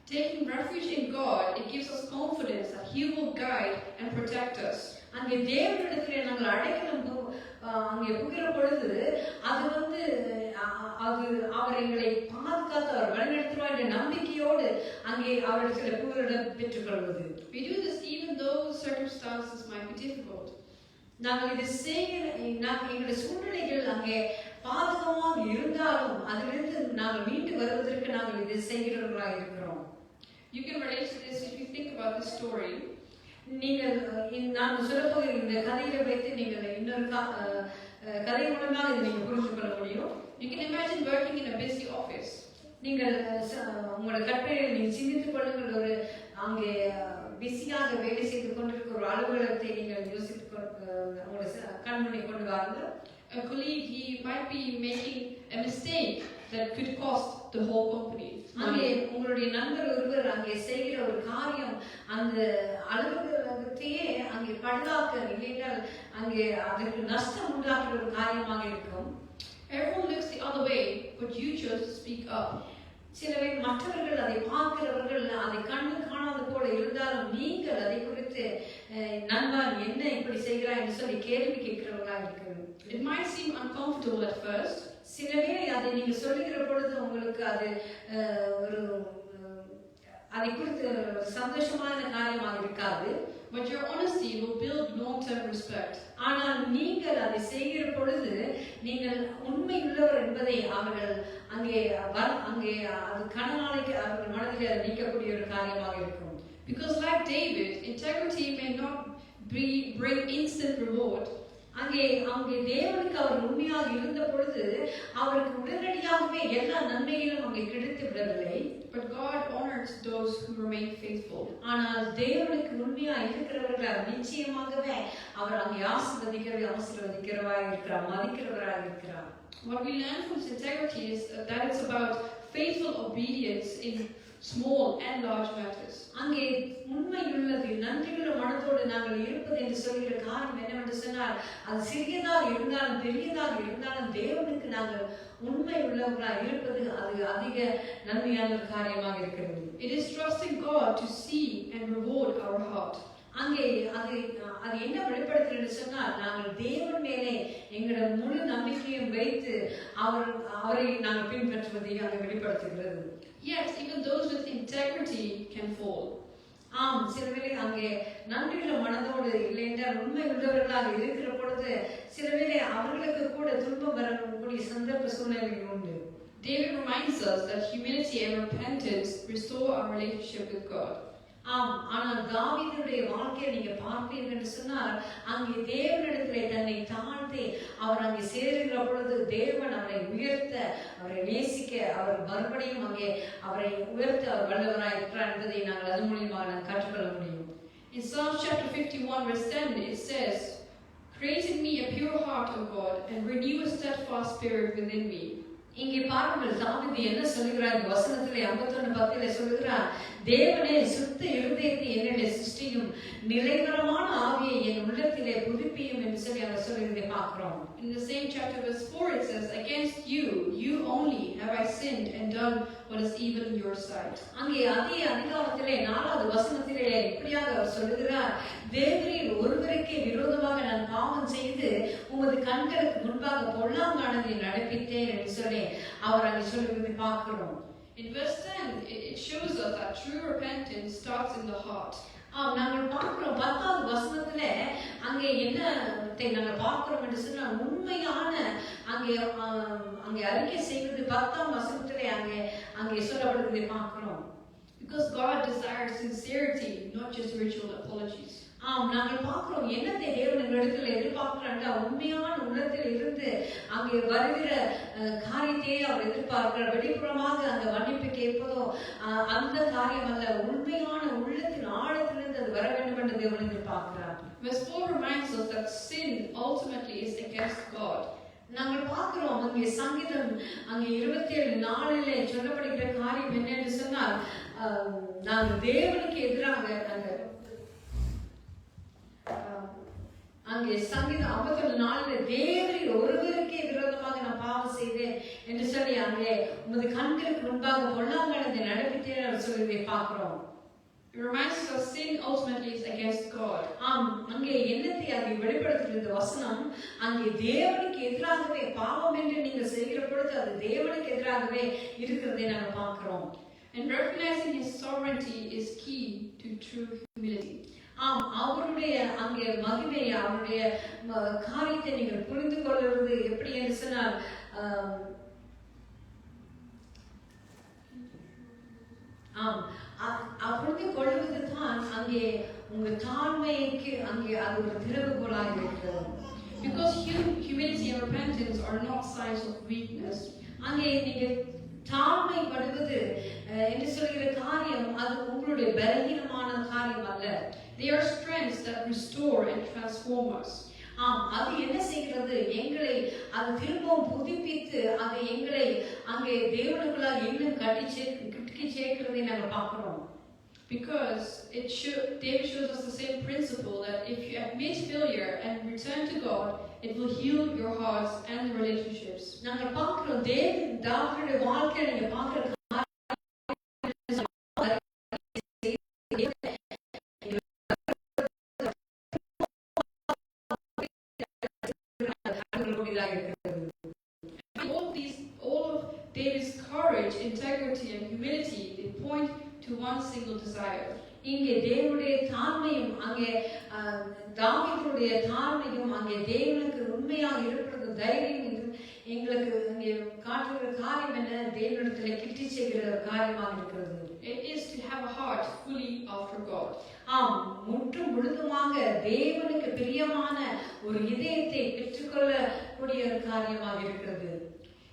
Taking refuge in God, it gives us confidence that He will guide and protect us. அங்கே தேவனிடத்திலே நாங்கள் அடைக்கலம் அங்கே புகிற பொழுது அது அவர் எங்களை பாதுகாத்து அவர் வழிநடத்துவார் என்ற நம்பிக்கையோடு அங்கே அவரிடத்தில் புகலிடம் பெற்றுக்கொள்வது. We do this even though circumstances might be difficult. நாங்கள் இதை எங்களுடைய சூழ்நிலைகள் அங்கே பாதகமாக இருந்தாலும் அதிலிருந்து நாங்கள் மீண்டு வருவதற்கு நாங்கள் இதை செய்கிறவர்களாக இருக்கிறோம். You can relate to this if you think about this story. நீங்கள் நான் சொல்லப்போகிற இந்த கதையை வைத்து நீங்கள் இன்னொரு கதை மூலமாக இதை நீங்கள் புரிந்து கொள்ள முடியும். You can imagine working in a busy office. நீங்கள் உங்களோட கற்பனையை நீங்கள் சிந்தித்துக் கொள்ளுங்கள். ஒரு அங்கே பிஸியாக வேலை செய்து கொண்டிருக்கிற ஒரு அலுவலகத்தை நீங்கள் யோசித்து உங்களை கண்முனை கொண்டு வாருங்கள். A colleague, he might be making a mistake that could cost the whole company. அங்கே உங்களுடைய நண்பர் ஒருவர் அங்கே செய்கிற ஒரு காரியம் அந்த அலுவலகத்தையே அங்கே பழுதாக்க இல்லைனால் அங்கே அதற்கு நஷ்டம் உண்டாக்குற ஒரு காரியமாக இருக்கும். Everyone looks the other way, but you chose to speak up. சில பேர் மற்றவர்கள் அதை பார்க்கிறவர்கள் அதை கண்ணு காணாத போல இருந்தாலும் நீங்கள் அதை குறித்து நண்பன் என்ன இப்படி செய்கிறாய் என்று சொல்லி கேள்வி கேட்கிறவர்களா இருக்கிறது. It might seem uncomfortable at first. சிலவே அதை நீங்க சொல்லுகிற பொழுது உங்களுக்கு அது ஒரு அதை குறித்து சந்தோஷமான காரியமாக இருக்காது. But your honesty will build long-term respect. ஆனால் நீங்கள் அதை செய்கிற பொழுது நீங்கள் உண்மையுள்ளவர் என்பதை அவர்கள் அங்கே அது கனநாளைக்கு அவர்கள் மனதில் அதை நீக்கக்கூடிய ஒரு காரியமாக இருக்கும். Because like David, integrity may not bring instant reward. அங்கே தேவனுக்கு அவர் உண்மையாக இருந்த பொழுது அவருக்கு உடனடியாகவே எல்லா நன்மைகளும் அங்கே கிடைத்து விடவில்லை. But God honors those who remain faithful. ஆனால் தேவனுக்கு உண்மையா இருக்கிறவர்கள் நிச்சயமாகவே அவர் அங்கே ஆசீர்வதிக்கிறவராக இருக்கிறார், மதிக்கிறவராக இருக்கிறார். What we learn from this integrity is that it's about faithful obedience in small and large matters. அங்கே உண்மையுள்ளது நன்றியுள்ள மனத்தோடு நாங்கள் இருப்பது என்று சொல்கிற காரணம் என்னவென்று சொன்னால் அது சிறியதாக இருந்தாலும் பெரியதாக இருந்தாலும் தேவனுக்கு நாங்கள் உண்மை உள்ளவர்களாக இருப்பது அது அதிக நன்மையான காரியமாக இருக்கிறது. It is trusting God to see and reward our heart. அங்கே அது என்ன வெளிப்படுத்துகிறது சொன்னால் நாங்கள் தேவன் மேலே எங்களோட முழு நம்பிக்கையும் வைத்து அவரை நாங்கள் பின்பற்றுவதை அங்கே வெளிப்படுத்துகிறது. Yet even those with integrity can fall. சில வேளை அங்கே நன்றியுள்ள மனதோடு இல்லை என்றால் உண்மை உள்ளவர்களாக இருக்கிற பொழுது சில வேளை அவர்களுக்கு கூட துன்பம் வரக்கூடிய சந்தர்ப்ப சூழ்நிலைகள் உண்டு. David reminds us that humility and repentance restore our relationship with God. ஆனால் தாவீதுடைய வாழ்க்கையை நீங்க பார்ப்பீர்கள் என்று சொன்னால் அங்கே தேவனிடத்திலே தன்னை தாழ்த்தி அவர் அங்கே சேருகிற பொழுது தேவன் அவரை உயர்த்த அவரை நேசிக்க அவர் மறுபடியும் அங்கே அவரை உயர்த்த அவர் வல்லவராய் இருக்கிறார் என்பதை நாங்கள் அது மூலியமாக நாம் கற்றுக்கொள்ள முடியும். In Psalms chapter 51 verse 10 it says, "Create in me a pure heart, O God, and renew a steadfast spirit within me." இங்கே பாருங்கள் தாவீது என்ன சொல்லுகிறார் வசனத்திலே 51:10 சொல்லுகிறார், தேவனே சுத்த இருதயத்தை என்னிலே சிருஷ்டியும் நிலைவரமான ஆவியை என் உள்ளத்திலே புதுப்பியும் என்று சொல்லி அவர் சொல்லுகிறதை பார்க்கிறோம். In the same chapter verse 4 it says, "Against you only have I sinned and done what is evil in your sight." அங்கே அதே அதிகாரத்திலே 4வது வசனத்திலே இப்படியாக அவர் சொல்லுகிறார், தேவரீர் ஒருவருக்கே விரோதமாக நான் பாவம் செய்து உமது கண்களுக்கு முன்பாக பொல்லாங்கானதை நடப்பித்தேன் என்று சொல்லி அவர் அங்கே சொல்லுகிறதை பார்க்கிறோம். In verse 10 it shows us that true repentance starts in the heart. நாங்கள் பார்க்கிறோம் 10வது வசனத்துல அங்கே என்னத்தை நாங்கள் பார்க்கிறோம் என்று சொன்னால் உண்மையான அங்கே அறிக்கை செய்வது 10ஆம் வசனத்திலே அங்கே சொல்லப்படுவதை பார்க்கிறோம். Because God desires sincerity, not just ritual apologies. நாங்கள் பார்க்கிறோம் என்னத்தை தேவன் எங்களிடத்தில் எதிர்பார்க்கிறாங்க, உண்மையான உள்ளத்தில் இருந்து அங்கே வருகிற காரியத்தையே அவர் எதிர்பார்க்கிறார். வெளிப்புறமாக அந்த மன்னிப்பு கேட்பதோ அந்த காரியம் அல்ல, உண்மையான உள்ளத்தின் ஆழத்திலிருந்து அது வர வேண்டும் என்று தேவன் எதிர்பார்க்கிறார். Verse 4 reminds us that sin ultimately is against God. நாங்கள் பார்க்கிறோம் அங்கே சங்கீதம் அங்கே 27:4 சொல்லப்படுகிற காரியம் என்ன என்று சொன்னால் நாங்கள் தேவனுக்கு எதிராக அங்கே சங்கீதம் 51:4 தேவரீர் ஒருவருக்கே விரோதமாக நான் பாவம் செய்தேன் என்று சொல்லி அங்கே உமது கண்களுக்கு முன்பாக பொல்லாங்கானதை நடப்பித்தேன் என்று சொல்வதை பார்க்கிறோம். It reminds us that sin ultimately is against God. அங்கே என்னத்தை அதை வெளிப்படுத்துகிறது வசனம் அங்கே தேவனுக்கு எதிராகவே பாவம் என்று நீங்கள் செய்கிற பொழுது அது தேவனுக்கு எதிராகவே இருக்கிறதை நாங்கள் பார்க்கிறோம். And recognizing His sovereignty is key to true humility. அவருடைய அங்கே மகிமையை அவருடைய காரியத்தை நீங்கள் புரிந்து கொள்வது எப்படி என்று சொன்னால் புரிந்து கொள்வது தான் அங்கே உங்க தாழ்மைக்கு அங்கே அது ஒரு திறவுகோலாக இருக்கிறது. Because humility and repentance are not signs of weakness. அங்கே நீங்க தாழ்மைப்படுவது என்று சொல்கிற காரியம் அது உங்களுடைய பலவீனமான காரியம் அல்ல. They are strengths that restore and transform us. அது என்ன செய்கிறது, எங்களை அது திரும்பவும் புதுப்பித்து அதை எங்களை அங்கே தேவனுக்குள்ளாக இன்னும் கட்டி சேர்க்கிறதை நாங்கள் பார்க்கிறோம். Because David shows us the same principle that if you admit failure and return to God, it will heal your hearts and the relationships. நாங்கள் பார்க்கிறோம் தாவீதுடைய வாழ்க்கையை நீங்க பார்க்கிற பார்க்கக்கூடியதாக இருக்கிறது. All of David's courage, integrity, and humility, they point to one single desire. இங்கே தேவனுடைய தாழ்மையும் அங்கே தாவீதுடைய தாழ்மையும் அங்கே தேவனுக்கு உண்மையாக இருக்கிறது தைரியம் எங்களுக்கு இங்கே காட்டுகிற காரியம் என்ன? தேவனிடத்தில் கிட்டி செய்கிற காரியமாக இருக்கிறது. It is to have a heart fully after God. ஆம், முற்றும் முழுதுமாக தேவனுக்கு பிரியமான ஒரு இதயத்தை பெற்றுக்கொள்ளக்கூடிய ஒரு காரியமாக இருக்கிறது.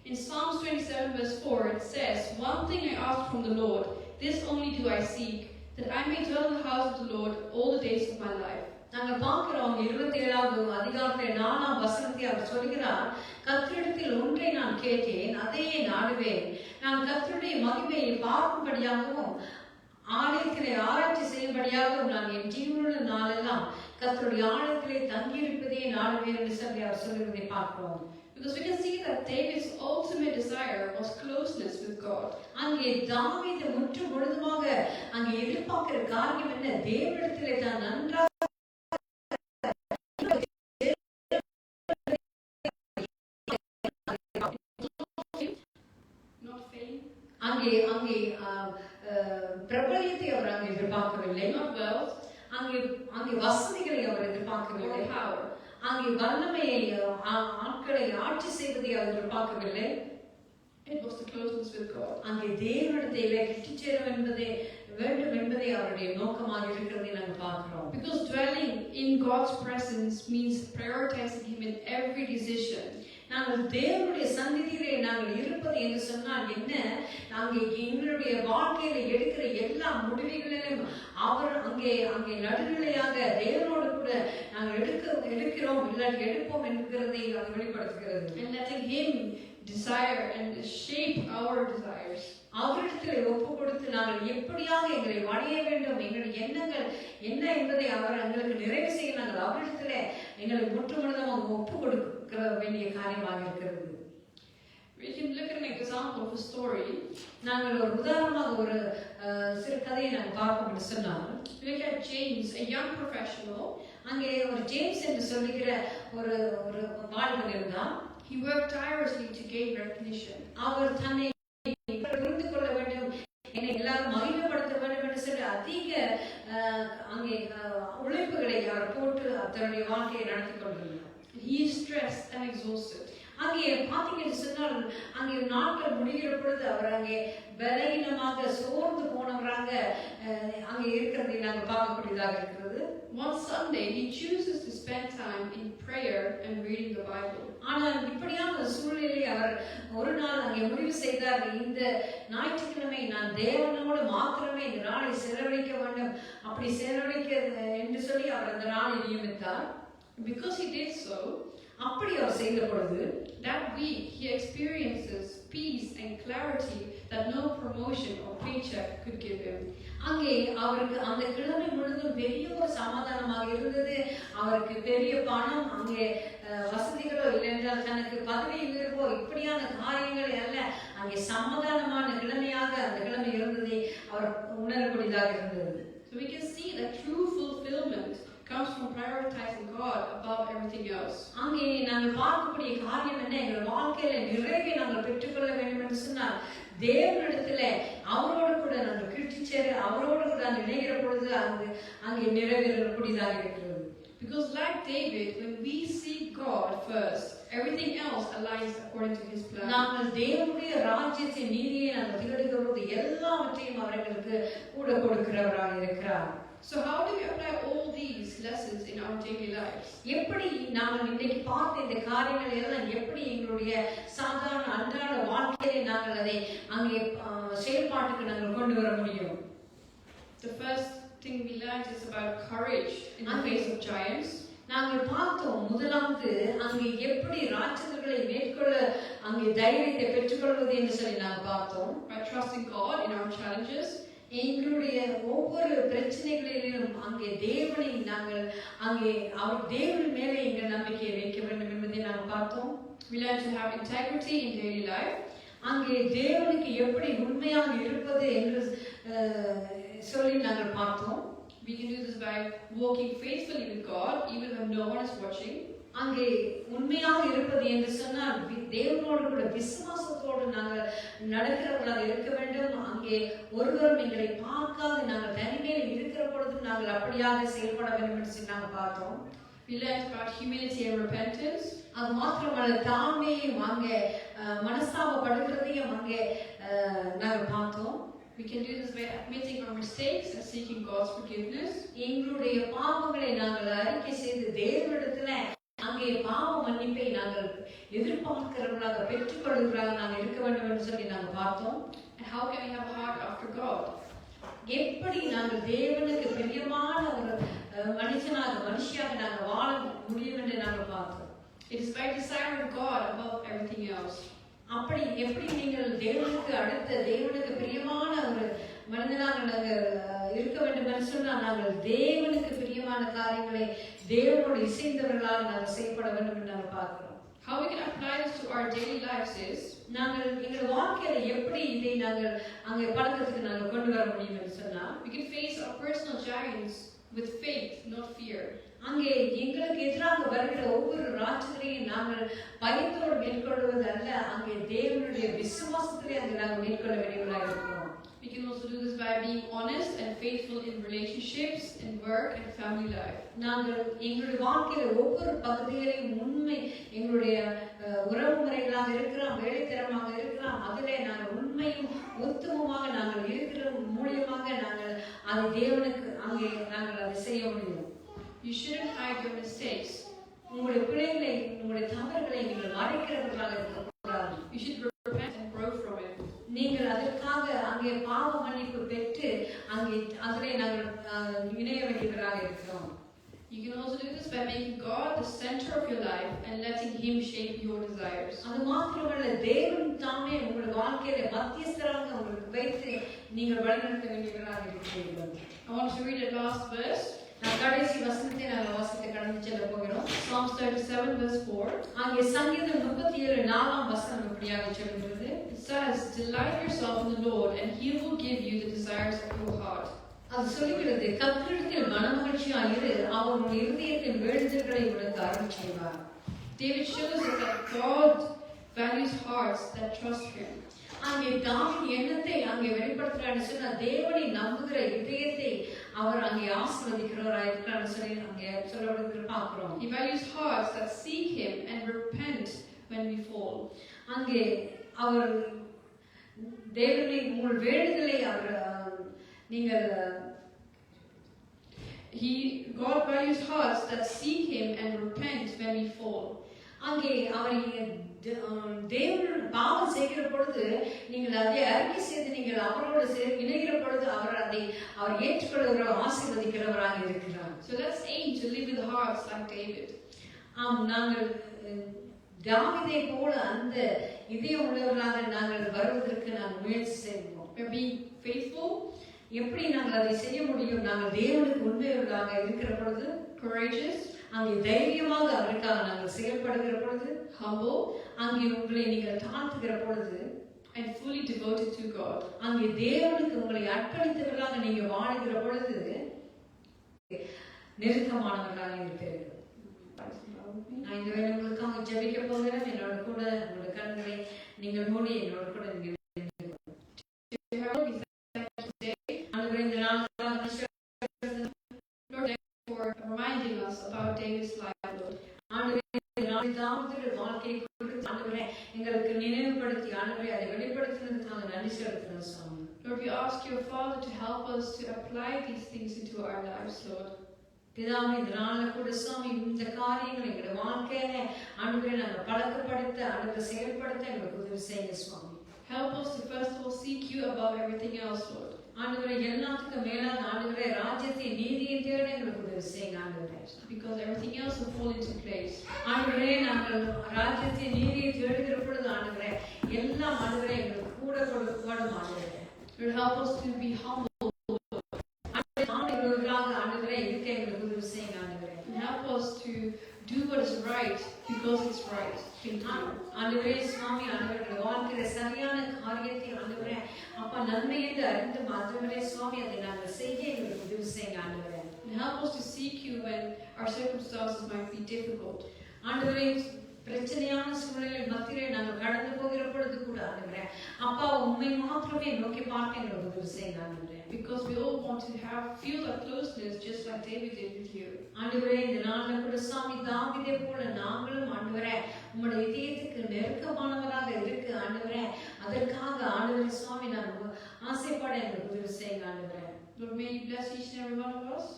In Psalms 27 verse 4 it says, "One thing I ask from the Lord, this only do I seek, that I may dwell in the house of the Lord all the days of my life." நாங்கள் பார்க்கிறோம் 27வது அதிகாரத்தில் 4ஆம் வசனத்தை அவர் சொல்கிறார், கர்த்தரிடத்தில் ஒன்றை நான் கேட்டேன், அதையே நாடுவேன். நான் கர்த்தருடைய மகிமையை பார்க்கும்படியாகவும் ஆலயத்திலே ஆராய்ச்சி செய்யும்படியாகவும் நான் என் ஜீவனுள்ள நாளெல்லாம் கர்த்தருடைய ஆலயத்திலே தங்கியிருப்பதே நாடுவேன் என்று சொல்லி அவர் சொல்லுவதை பார்க்கிறோம். Because we can see that David's ultimate desire was closeness with God. அங்கே தாவீது முற்று முழுதுமாக அங்கே எதிர்பார்க்கிற காரியம் என்ன? தேவனிடத்திலே தான் நன்றாக அங்கே அங்கே பிரபலியத்தை அவர் அங்கே எதிர்பார்க்கவில்லை. அங்கே அங்கே வசதிகளை அவர் எதிர்பார்க்கவில்லை. அங்கே வல்லமையை ஆட்களை ஆட்சி செய்வதை அவர் எதிர்பார்க்கவில்லை. It was the closeness with God. அங்கே தேவனிடத்திலே கிட்டி சேர வேண்டும் என்பதே அவருடைய நோக்கமாக இருக்கிறதை நாங்கள் பார்க்கிறோம். Because dwelling in God's presence means prioritizing Him in every decision. நாங்கள் தேவனுடைய சந்நிதியிலே நாங்கள் இருப்பது என்று சொன்னால் என்ன? நாங்கள் எங்களுடைய வாழ்க்கையில எடுக்கிற எல்லா முடிவுகளிலும் அவர் அங்கே அங்கே நடுநிலையாக தேவனோடு கூட நாங்கள் எடுக்கிறோம் இல்லாட்டி எடுப்போம் என்கிறதை அது வெளிப்படுத்துகிறது. And letting Him desire and shape our desires. அவரிடத்தில் ஒப்பு கொடுத்து நாங்கள் எப்படியாக எங்களை வணைய வேண்டும், எங்களுடைய எண்ணங்கள் என்ன என்பதை அவர் எங்களுக்கு நிறைவு செய்ய நாங்கள் அவரிடத்தில் எங்களை முற்றுமுழுதாக ஒப்பு கொடுக்க வேண்டிய காரியமாக இருக்கிறது. We can look at an example of a story. நாங்கள் ஒரு உதாரணமாக ஒரு சிறு கதையை நாங்கள் பார்ப்போம் சொன்னால், Look at James, a young professional. அங்கே ஒரு ஜேம்ஸ் என்று சொல்லுகிற ஒரு ஒரு வாலிபன் இருந்தார். He worked tirelessly to gain recognition. அவர் தன்னை புரிந்து கொள்ள வேண்டும், என்னை எல்லாரும் மகிமைப்படுத்த வேண்டும் என்று சொல்லி அதிக அங்கே உழைப்புகளை அவர் போட்டு தன்னுடைய வாழ்க்கையை நடத்தி கொண்டிருந்தார். He is stressed and exhausted. அங்கே பார்த்தீங்கன்னு சொன்னால் அங்கே நாட்கள் முடிகிற பொழுது அவர் அங்கே பலகீனமாக சோர்ந்து போனவராக அங்கே இருக்கிறதை நாங்கள் பார்க்கக்கூடியதாக இருக்கிறது. One Sunday he chooses to spend time in prayer and reading the Bible. ஆனால் இப்படியான சூழ்நிலை அவர் ஒரு நாள் அங்கே முடிவு செய்தார், இந்த ஞாயிற்றுக்கிழமை நான் தேவனோடு மாத்திரமே இந்த நாளை செலவழிக்க வேண்டும், அப்படி செலவழிக்க என்று சொல்லி அவர் அந்த நாளை நியமித்தார். Because he did so, அப்படி அவர் செய்த பொழுது that week he experiences peace and clarity that no promotion or paycheck could give him. அங்கே அவருக்கு அந்த கிழமை முழுதும் பெரிய ஒரு சமாதானமாக இருந்தது. அவருக்கு பெரிய பணம், அங்கே வசதிகளோ இல்லை என்றால் தனக்கு பதவி உயர்வோ இப்படியான காரியங்கள் அல்ல, அங்கே சமாதானமான கிழமையாக அந்த கிழமை இருந்ததை அவர் உணரக்கூடியதாக இருந்தது. So we can see that true fulfillment comes from prioritizing God above everything else. அங்கே நாங்கள் பார்க்கக்கூடிய காரியம் என்ன? எங்கள் வாழ்க்கையில நிறைவை நாங்கள் பெற்றுக்கொள்ள வேண்டும் என்று சொன்னால் தேவனிடத்துல அவரோடு கூட நாங்கள் கிட்டி சேர அவரோடு கூட நாங்கள் இணைகிற பொழுது அங்கே நிறைவேறக்கூடியதாக இருக்கிறது. Because like David, when we seek God first, everything else aligns according to His plan. நாங்கள் தேவனுடைய ராஜ்யத்தின் நீதியை நாங்கள் தேடுகிற பொழுது எல்லாவற்றையும் அவர் எங்களுக்கு கூட கொடுக்கிறவராக இருக்கிறார். So how do we apply all these lessons in our daily lives? எப்படி நாங்கள் இன்னைக்கு பார்த்த இந்த காரியங்கள் எல்லாம் எப்படி எங்களுடைய சாதாரண அன்றாட வாழ்க்கையிலே நாங்கள் அதை அங்கே செயல்பாட்டுக்கு நாங்கள் கொண்டு வர முடியும்? The first thing we learned is about courage in the face of giants. நாங்கள் பார்த்தோம் முதலாவது அங்கே எப்படி ராட்சதர்களை மேற்கொள்ள அங்கே தைரியத்தை பெற்றுக்கொள்வது என்று சொல்லி நாங்கள் பார்த்தோம். By trusting God in our challenges. எங்களுடைய ஒவ்வொரு பிரச்சனைகளிலும் அங்கே தேவனை நாங்கள் அங்கே அவர் தேவன் மேலே எங்கள் நம்பிக்கையை வைக்க வேண்டும் என்பதை நாங்கள் பார்த்தோம். We learn to have integrity in daily life. அங்கே தேவனுக்கு எப்படி உண்மையாக இருப்பது என்று சொல்லி நாங்கள் பார்த்தோம். We can do this by walking faithfully with God, even when no one is watching. அங்கே உண்மையாக இருப்பது என்று சொன்னால் தேவனோடு கூட விசுவாசத்தோடு நாங்கள் நடக்கிறவர்களாக இருக்க வேண்டும். அங்கே ஒருவரும் எங்களை பார்க்காது நாங்கள் தனிமையில் இருக்கிற பொழுது நாங்கள் அப்படியாக செயல்பட வேண்டும் என்று சொல்லி நாங்கள் பார்த்தோம். We learned about humility and repentance. அது மாத்திரமல்ல தாழ்மையும் அங்கே மனஸ்தாபப்படுகிறதையும் அங்கே நாங்கள் பார்த்தோம். We can do this by admitting our mistakes and seeking God's forgiveness. எங்களுடைய பாவங்களை நாங்கள் அறிக்கை செய்து தேவனிடத்துல அங்கே பாவ மன்னிப்பை நாங்கள் எதிர்பார்க்கிறவர்களாக பெற்றுக்கொள்கிறவர்களாக நாங்கள் இருக்க வேண்டும் என்று சொல்லி நாங்கள் பார்த்தோம். And how can we have a heart after God? எப்படி நாங்கள் தேவனுக்கு பிரியமான ஒரு மனுஷியாக நாங்கள் வாழ முடியும் என்று நாங்கள் பார்த்தோம். It is by desiring God above everything else. அப்படி எப்படி நீங்கள் தேவனுக்கு அடுத்த தேவனுக்கு பிரியமான ஒரு மனிதனாக நாங்கள் இருக்க வேண்டும் என்று சொன்னால் நாங்கள் தேவனுக்கு பிரியமான காரியங்களை தேவனோடு இசைந்தவர்களால் நாங்கள் செய்யப்பட வேண்டும் என்று நாங்கள் பார்க்கிறோம். How we can apply this to our daily lives is நாங்கள் எங்கள் வாழ்க்கையில எப்படி இதை நாங்கள் அங்கே பழக்கத்துக்கு நாங்கள் கொண்டு வர முடியும் என்று சொன்னால் we can face our personal giants with faith, not fear. அங்கே எங்களுக்கு எதிராக வருகிற ஒவ்வொரு ராட்சங்களையும் நாங்கள் பயத்தோடு மேற்கொள்வது அல்ல, அங்கே தேவனுடைய விசுவாசத்திலே அங்கே நாங்கள் மேற்கொள்ள வேண்டியவர்களாக இருக்கிறோம். We can also do this by being honest and faithful in relationships, in work and family life. நாங்கள் எங்களுடைய வாழ்க்கையில ஒவ்வொரு பகுதிகளையும் உண்மை எங்களுடைய உறவு முறைகளாக இருக்கலாம், வேலைத்திறமாக இருக்கலாம், அதிலே நாங்கள் உண்மையும் உத்தமமாக நாங்கள் இருக்கிற மூலியமாக நாங்கள் அதை தேவனுக்கு அங்கே நாங்கள் அதை செய்ய முடியும். You shouldn't hide your mistakes. உங்களுடைய பிள்ளைகளை உங்களுடைய தவறுகளை நீங்கள் மறைக்கிறவர்களாக இருக்கக்கூடாது. You should repent and grow from it. நீங்கள் அதற்காக அங்கே பாவ மன்னிப்பு பெற்று அங்கே அதிலே நாங்கள் இணைய வேண்டியவராக இருக்கிறோம். You can also do this by making God the center of your life and letting Him shape your desires. அது மாத்திரமல்ல தேவன் தாமே உங்களுடைய வாழ்க்கையில மத்தியஸ்தராக உங்களுக்கு வைத்து நீங்கள் வழிநடத்த வேண்டியவராக இருக்கிறீர்கள். I want to read the last verse. கடைசி வசனத்தை நாங்கள் வாசித்து கடந்து செல்ல போகிறோம். Psalms 37 verse 4. அங்கே சங்கீதம் 37 4ஆம் வசனம் இப்படியாக சொல்கிறது. It says, "Delight yourself in the Lord, and He will give you the desires of your heart." அது சொல்லுகிறது, கர்த்தரிடத்தில் மனமகிழ்ச்சியாயிரு, அவர் உன் இருதயத்தின் வேண்டுதல்களை உனக்கு அருள் செய்வார். David shows us that God values hearts that trust Him. அங்கே தாவீது எண்ணத்தை அங்கே வெளிப்படுத்துறான்னு சொன்னா தேவனை நம்புகிற இதயத்தை அவர் அங்கே ஆசீர்வதிக்கிறவராக இருக்கிறான்னு சொல்லி அங்கே சொல்லப்படுகிறது பார்க்கிறோம். He values hearts that seek Him and repent when we fall. அங்கே அவர் தேவனை உங்கள் வேண்டுதலை அவர் நீங்கள் God values hearts that seek Him and repent when we fall. அங்கே அவர் தேவன் பாவம் செய்கிற பொழுது நீங்கள் அதை அறிக்கை செய்து நீங்கள் அவரோடு இணைகிற பொழுது அவர் ஏற்றுக்கொள்கிற ஆசீர்வதிக்கிறவராக இருக்கிறார். So let's aim to live with hearts like David. நாங்கள் தாவீதை போல அந்த இதயம் உள்ளவர்களாக நாங்கள் வருவதற்கு நாங்கள் முயற்சி செய்வோம். We're being faithful, எப்படி நாங்கள் அதை செய்ய முடியும்? நாங்கள் தேவனுக்கு உண்மையுள்ளதாக இருக்கிற பொழுது, courageous, அங்கே தைரியமாக அவருக்காக நாங்கள் செயல்படுகிற பொழுது, humble, அங்கே உங்களை நீங்கள் தாழ்த்துகிற பொழுது, and fully devoted to God. அங்கே தேவனுக்கு உங்களை அர்ப்பணித்தவர்களாக நீங்க வாழுகிற பொழுது நெருக்கமானவர்களாக இருப்பீர்கள். நான் இந்த வேலை உங்களுக்காக ஜெபிக்க போகிறேன். என்னோட கூட உங்களுடைய கண்களை நீங்கள் மூடி என்னோட கூட நீங்க For reminding us about David's life, Lord. வாழ்க்கையை எங்களுக்கு நினைவுபடுத்தி ஆண்டவரே அதை வெளிப்படுத்தினதுக்காக நன்றி செலுத்துகிறோம் சுவாமி. Lord, we ask your Father to help us to apply these things into our lives, Lord. பிதாவே இந்த நாள்ல கூட சுவாமி இந்த காரியங்களை எங்களுடைய வாழ்க்கையில ஆண்டவரே நாங்கள் பழக்கப்படுத்த ஆண்டவரை செயல்படுத்த எங்களுக்கு உதவி செய்யுங்க சுவாமி. Help us to first of all seek you above everything else, Lord. ஆண்டவரே எல்லாத்துக்கும் மேலாக ஆண்டவரே ராஜ்யத்தை நீதியை தேட எங்களுக்கு உதவி செய்யுங்க ஆண்டவரே. Because everything else will fall into place. ஆண்டவரே நாங்கள் ராஜ்யத்தை நீதியை தேடுகிற பொழுது ஆண்டவரே எல்லாம் ஆண்டவரே எங்களுக்கு கூட கொடுக்கணும் ஆண்டவரே. Lord, help us to be humble. ஆண்டவரே இருக்க எங்களுக்கு உதவி செய்யுங்க ஆண்டவரே. And help us to do what is right because it's right thing to do. ஆண்டவரே சுவாமி ஆண்டவரே வாழ்க்கையில சரியான காரியத்தை ஆண்டவரே அப்பா நன்மை என்று அறிந்து ஆண்டவரே சுவாமி அதை நாங்கள் செய்ய எங்களுக்கு உதவி செய்யுங்க ஆண்டவரே. And help us to seek you when our circumstances might be difficult. ஆண்டவரே பிரச்சனையான சூழ்நிலை மத்தியிலே நாங்கள் கடந்து போகிற பொழுது கூட ஆண்டவரே அப்பா உண்மை மாத்திரமே நோக்கி பார்க்க எங்களுக்கு உதவி செய்யுங்க ஆண்டவரே. Because we all want to feel that closeness just like David did with you. ஆண்டவரே இந்த நாள்ல கூட சாமி தாவீதை போல நாங்களும் ஆண்டவரே உம்முடைய இதயத்துக்கு நெருக்கமானவராக இருக்கு ஆண்டவரே. அதற்காக ஆண்டவரே சுவாமி நாங்கள் ஆசைப்பட எங்களுக்கு உதவி செய்யுங்க ஆண்டவரே. Lord, may you bless each and every one of us.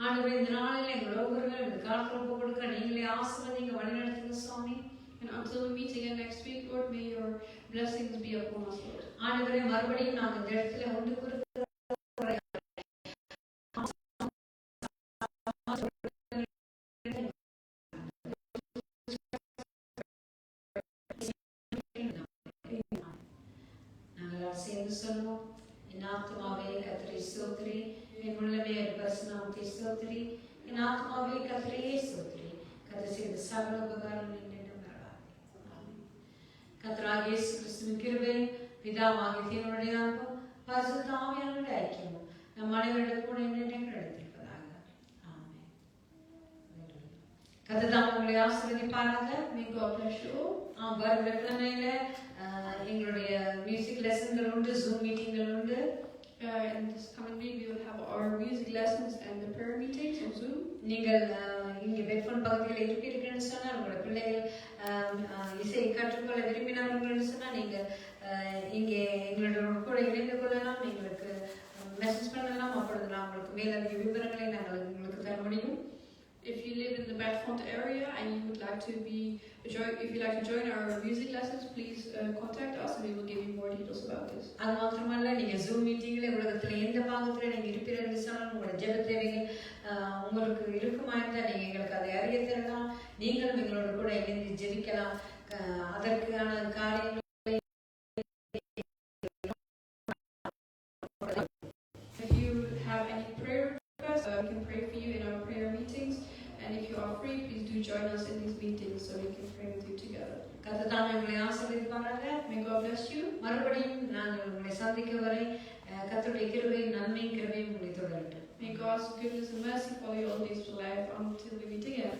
ஆண்டவரே இந்த நாளில் எங்கள் ஒவ்வொருவரும் இந்த காலத்தில் ஒப்பு கொடுக்க நீங்களே ஆசீர்வதிங்க வழிநடத்துங்க சுவாமி. And until we meet again next week, Lord, may your blessings be upon us, Lord. ஆண்டவரே மறுபடியும் நாங்கள் இந்த இடத்துல ஒன்று குறித்து நாங்கள் சேர்ந்து சொல்லுவோம். என் ஆத்மாவே கர்த்தரை ஸ்தோத்திரி, என் உள்ளமே பரிசுநாமத்தை ஸ்தோத்திரி, என் ஆத்மாவே கர்த்தரையே ஸ்தோத்திரி, கர்த்தர் செய்த சகல உபகாரம் என்னிடம் வராது. கர்த்தராகிய இயேசு கிறிஸ்துவின் கிருபை, பிதாவாகிய தேவனுடைய அன்பும் பரிசுத்த ஆவியானவருடைய ஐக்கியமும் நம் அனைவரிடம் கூட என்னென்றும் கிடைத்திருப்பதாக. ஆமென். கர்த்தர் தாம் உங்களை ஆசீர்வதிப்பாராக. May God bless you all. வருகிற கிழமையில எங்களுடைய மியூசிக் லெசன்கள் உண்டு, ஜூம் மீட்டிங்கள் உண்டு. In this coming week, we will have our music lessons and the prayer meetings on Zoom. நீங்கள் இங்கே பெட்ஃபோன் பகுதியில் இருப்பீர்கள்னு சொன்னால் உங்களோட பிள்ளைகள் இசையை கற்றுக்கொள்ள விரும்பினவர்கள்னு சொன்னால் நீங்கள் இங்கே எங்களோட கூட இணைந்து கொள்ளலாம், எங்களுக்கு மெசேஜ் பண்ணலாம். அப்பொழுது நான் உங்களுக்கு மேலதிக விவரங்களை நாங்கள் உங்களுக்கு தர முடியும். If you live in the Bedfont area and you would like to if you like to join our music lessons, please contact us and we will give you more details about this. அது மாத்திரமல்ல, நீங்க zoom மீட்டிங்ல உலகத்துல எந்த பாகத்துல நீங்க இருப்பீர்கள் சொன்னால் உங்களோட ஜெப தேவைகள் உங்களுக்கு இருக்குமா இருந்தால் நீங்க எங்களுக்கு அதை அறிய தரலாம். நீங்களும் எங்களோட கூட இணைந்து ஜெபிக்கலாம். அதற்கான காரியங்களை If you have any prayer requests, we can pray for you in our prayer meetings. And if you are free, please do join us in these meetings so we can pray with you together. கர்த்தர் தாமே உங்களை ஆசீர்வதிப்பாராக. May God bless you. மறுபடியும் நாங்கள் உங்களை சந்திக்கும் வரை கர்த்தருடைய கிருபையும் நன்மையும் கிருபையும் உங்களை தொடரட்டும். May God's goodness and mercy follow you all days of life until we meet again.